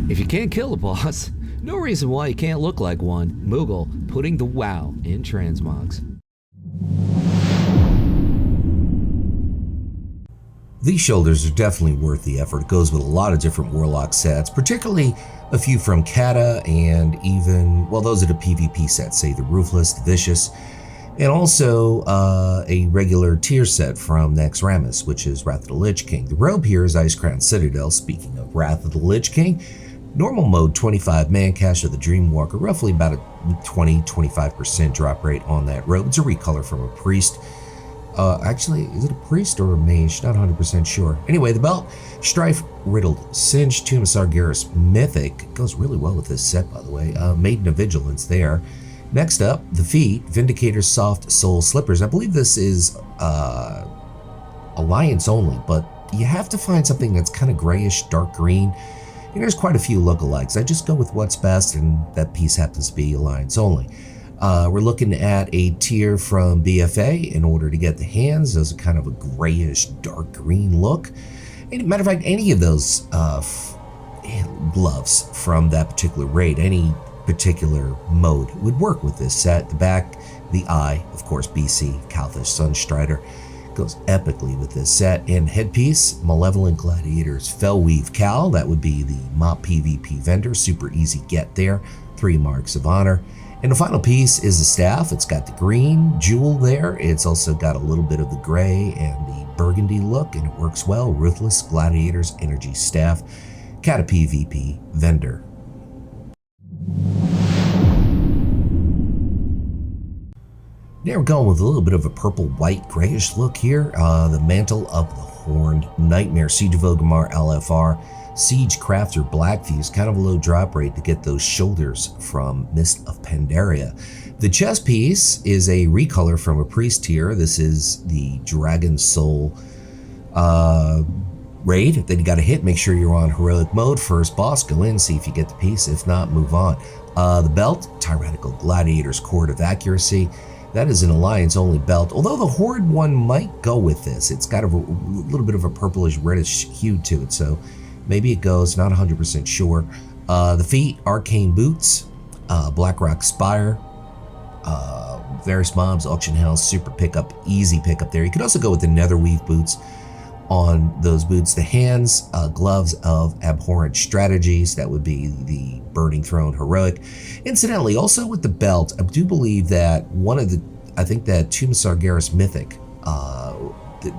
If you can't kill a boss, no reason why you can't look like one. Moogle putting the wow in transmogs. These shoulders are definitely worth the effort. It goes with a lot of different Warlock sets, particularly a few from Cata and even, well, those are the PvP sets, say the Ruthless, the Vicious, and also a regular tier set from Naxxramas, which is Wrath of the Lich King. The robe here is Icecrown Citadel. Speaking of Wrath of the Lich King, normal mode 25 man cache of the Dreamwalker, roughly about a 20-25% drop rate on that robe. It's a recolor from a priest. Actually, is it a priest or a mage? Not 100% sure. Anyway, the belt, Strife Riddled Singe, Tomb of Sargeras Mythic. Goes really well with this set, by the way. Maiden of Vigilance there. Next up, the feet, Vindicator Soft Soul Slippers. I believe this is Alliance only, but you have to find something that's kind of grayish, dark green. And there's quite a few lookalikes. I just go with what's best, and that piece happens to be Alliance only. We're looking at a tier from BFA in order to get the hands. Those are kind of a grayish, dark green look. And matter of fact, any of those gloves from that particular raid, any particular mode would work with this set. The back, the eye, of course, BC, Kalthish, Sunstrider, goes epically with this set. And headpiece, Malevolent Gladiators Fellweave Cowl. That would be the MOP PvP vendor. Super easy get there. 3 marks of honor. And the final piece is the staff. It's got the green jewel there. It's also got a little bit of the gray and the burgundy look, and it works well. Ruthless Gladiators Energy Staff, Cata PvP vendor. Now we're going with a little bit of a purple, white, grayish look here. The Mantle of the Horned Nightmare, Siege of Orgrimmar LFR, Siege Crafter Black Fuse, kind of a low drop rate to get those shoulders from Mist of Pandaria. The chest piece is a recolor from a priest tier. This is the Dragon Soul raid that you got to hit. Make sure you're on heroic mode. First boss, go in, see if you get the piece. If not, move on. The belt, Tyrannical Gladiator's Cord of Accuracy. That is an Alliance-only belt, although the Horde one might go with this. It's got a little bit of a purplish reddish hue to it, so maybe it goes, not 100% sure. The feet, Arcane Boots, Blackrock Spire, various mobs, Auction House, super pickup, easy pickup there. You could also go with the Netherweave boots on those boots. The hands, Gloves of Abhorrent Strategies, that would be the Burning Throne Heroic. Incidentally, also with the belt, I do believe that one of the, I think that Tomb of Sargeras Mythic,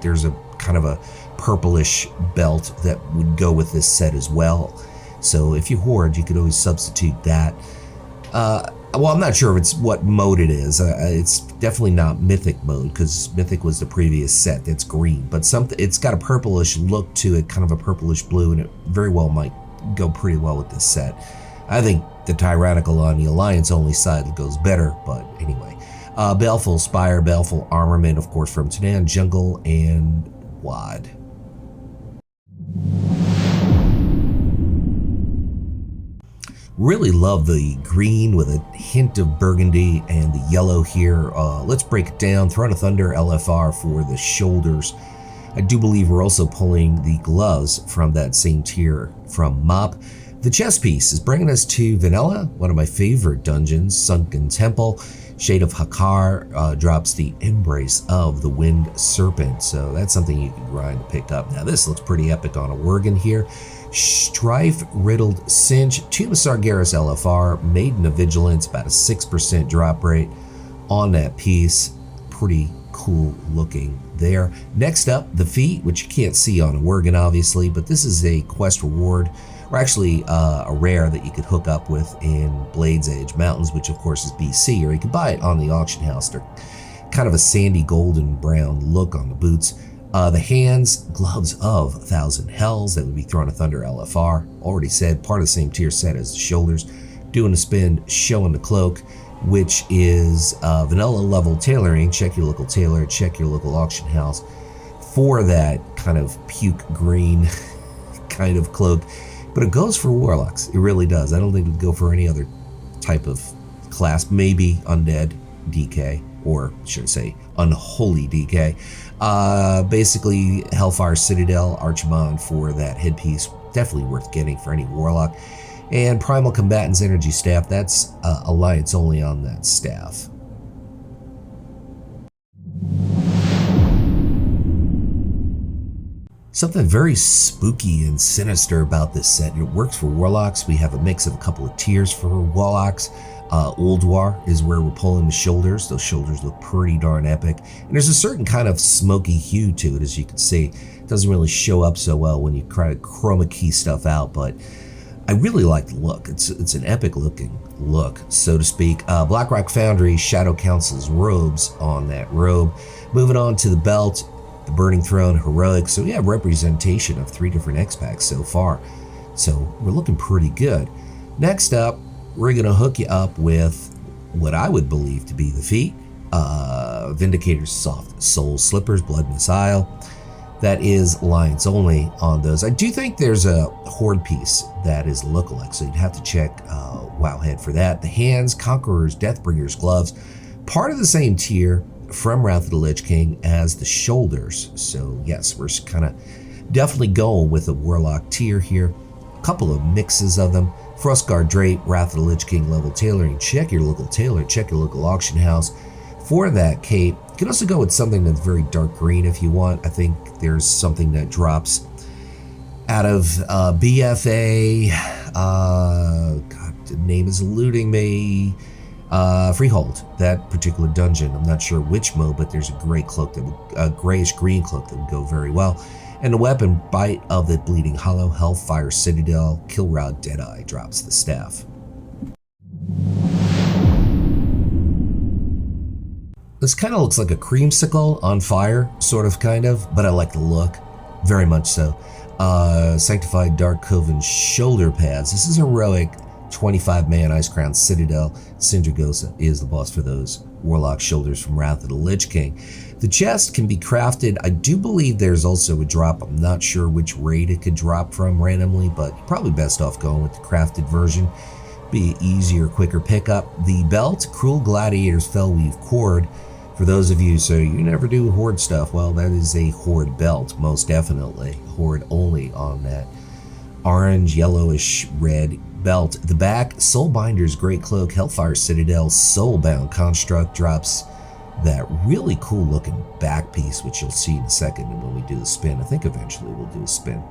there's a kind of a purplish belt that would go with this set as well. So if you hoard, you could always substitute that. Well, I'm not sure if it's what mode it is. It's definitely not Mythic mode, because Mythic was the previous set that's green, but it's got a purplish look to it, kind of a purplish blue, and it very well might go pretty well with this set. I think the Tyrannical on the Alliance only side goes better, but anyway. Baleful Spire, Baleful Armament, of course, from Tanan Jungle and Wad. Really love the green with a hint of burgundy and the yellow here. Let's break it down. Throne of Thunder LFR for the shoulders. I do believe we're also pulling the gloves from that same tier from MOP. The chest piece is bringing us to Vanilla, one of my favorite dungeons, Sunken Temple. Shade of Hakar drops the Embrace of the Wind Serpent, so that's something you can grind to pick up. Now this looks pretty epic on a Worgen here. Strife Riddled Singe, Tomb of Sargeras LFR, Maiden of Vigilance, about a 6% drop rate on that piece. Pretty cool looking there. Next up, the feet, which you can't see on a Worgen obviously, but this is a quest reward, or actually a rare that you could hook up with in Blades Edge Mountains, which of course is BC, or you could buy it on the auction house. They're kind of a sandy golden brown look on the boots. The hands, Gloves of 1,000 Hells, that would be Throne of Thunder LFR. Already said, part of the same tier set as the shoulders. Doing a spin, showing the cloak, which is vanilla level tailoring. Check your local tailor, check your local auction house for that kind of puke green kind of cloak. But it goes for Warlocks, it really does. I don't think it would go for any other type of class, maybe Undead, DK, or should I say Unholy DK. Basically, Hellfire Citadel, Archimond for that headpiece, definitely worth getting for any Warlock. And Primal Combatant's Energy Staff, that's Alliance only on that staff. Something very spooky and sinister about this set. It works for Warlocks. We have a mix of a couple of tiers for Warlocks. Ulduar is where we're pulling the shoulders. Those shoulders look pretty darn epic. And there's a certain kind of smoky hue to it, as you can see. It doesn't really show up so well when you try to chroma key stuff out, but I really like the look. It's an epic looking look, so to speak. Blackrock Foundry Shadow Council's robes on that robe. Moving on to the belt. The Burning Throne Heroic. So we have representation of 3 different xpacs so far. So we're looking pretty good. Next up, we're going to hook you up with what I would believe to be the feet. Vindicator's Soft Soul Slippers, Blood Missile. That is Alliance only on those. I do think there's a Horde piece that is lookalike, so you'd have to check Wowhead for that. The hands, Conqueror's Deathbringer's gloves. Part of the same tier from Wrath of the Lich King as the shoulders. So yes, we're kind of definitely going with a Warlock tier here. A couple of mixes of them. Frostguard Drape, Wrath of the Lich King level tailoring. Check your local tailor, check your local auction house for that cape. You can also go with something that's very dark green if you want. I think there's something that drops out of BFA. God, the name is eluding me. Freehold, that particular dungeon. I'm not sure which mode, but there's a gray cloak that would, a grayish green cloak that would go very well. And the weapon, Bite of the Bleeding Hollow, Hellfire Citadel, Killrod Deadeye drops the staff. This kind of looks like a creamsicle on fire, sort of, kind of, but I like the look, very much so. Sanctified Dark Coven shoulder pads. This is heroic. 25-man Ice Crown Citadel. Sindragosa is the boss for those Warlock shoulders from Wrath of the Lich King. The chest can be crafted. I do believe there's also a drop. I'm not sure which raid it could drop from randomly, but you're probably best off going with the crafted version. Be an easier, quicker pickup. The belt, Cruel Gladiator's Fellweave Cord. For those of you, so you never do Horde stuff, well, that is a Horde belt, most definitely. Horde only on that. Orange, yellowish, red belt. The back, Soulbinder's Great Cloak, Hellfire Citadel, Soulbound Construct drops that really cool looking back piece, which you'll see in a second when we do the spin. I think eventually we'll do a spin.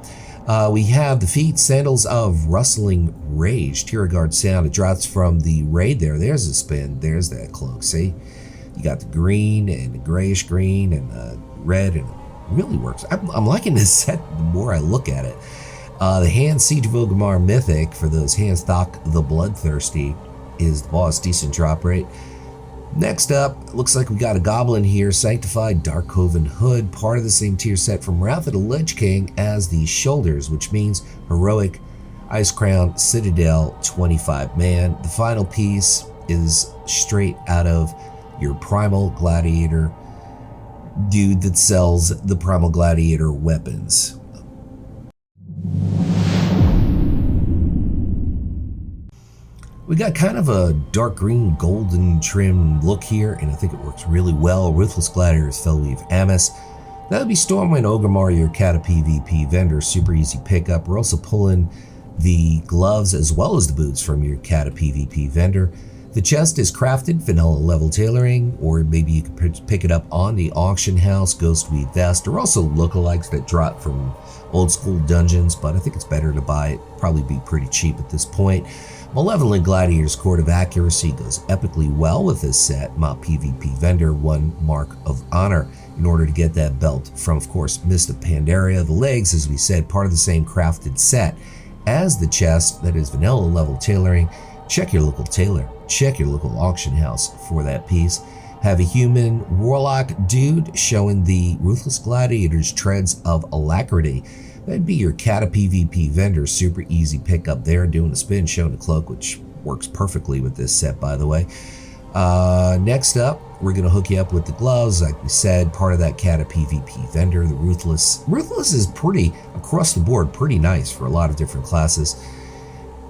We have the feet, Sandals of Rustling Rage, Tierguard Sound. It drops from the raid there. There's a spin. There's that cloak. See? You got the green and the grayish green and the red, and it really works. I'm liking this set the more I look at it. The hand, Siege of Orgrimmar Mythic, for those hands, Thok the Bloodthirsty is the boss, decent drop rate. Next up, looks like we got a goblin here, Sanctified Dark Coven Hood, part of the same tier set from Wrath of the Lich King as the shoulders, which means heroic Ice Crown Citadel 25-man. The final piece is straight out of your Primal Gladiator dude that sells the Primal Gladiator weapons. We got kind of a dark green golden trim look here, and I think it works really well. Ruthless Gladiator's Fellweave Amos. That would be Stormwind Orgrimmar, your Cata PvP vendor. Super easy pickup. We're also pulling the gloves as well as the boots from your Cata PvP vendor. The chest is crafted, vanilla level tailoring, or maybe you could pick it up on the auction house, Ghostweed Vest. There are also lookalikes that drop from old school dungeons, but I think it's better to buy it. Probably be pretty cheap at this point. Malevolent Gladiator's Court of Accuracy goes epically well with this set. My PvP vendor, 1 mark of honor in order to get that belt from, of course, Mist of Pandaria. The legs, as we said, part of the same crafted set as the chest. That is vanilla level tailoring. Check your local tailor. Check your local auction house for that piece. Have a human Warlock dude showing the Ruthless Gladiator's Treads of Alacrity. That'd be your Cata PvP vendor. Super easy pickup there. Doing a spin, showing the cloak, which works perfectly with this set, by the way. Next up, we're going to hook you up with the gloves. Like we said, part of that Cata PvP vendor. The Ruthless. Ruthless is pretty, across the board, pretty nice for a lot of different classes.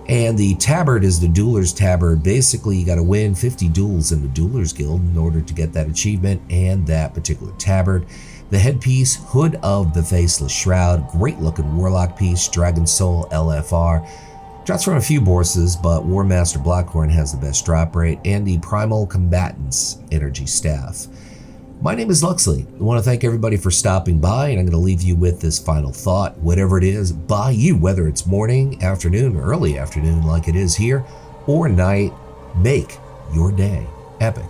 And the tabard is the Dueler's Tabard. Basically, you got to win 50 duels in the Dueler's Guild in order to get that achievement and that particular tabard. The headpiece, Hood of the Faceless Shroud. Great looking Warlock piece. Dragon Soul LFR. Drops from a few bosses, but War Master Blackhorn has the best drop rate, and the Primal Combatants Energy Staff. My name is Luxeley. I want to thank everybody for stopping by, and I'm going to leave you with this final thought. Whatever it is, by you, whether it's morning, afternoon, or early afternoon like it is here, or night, make your day epic.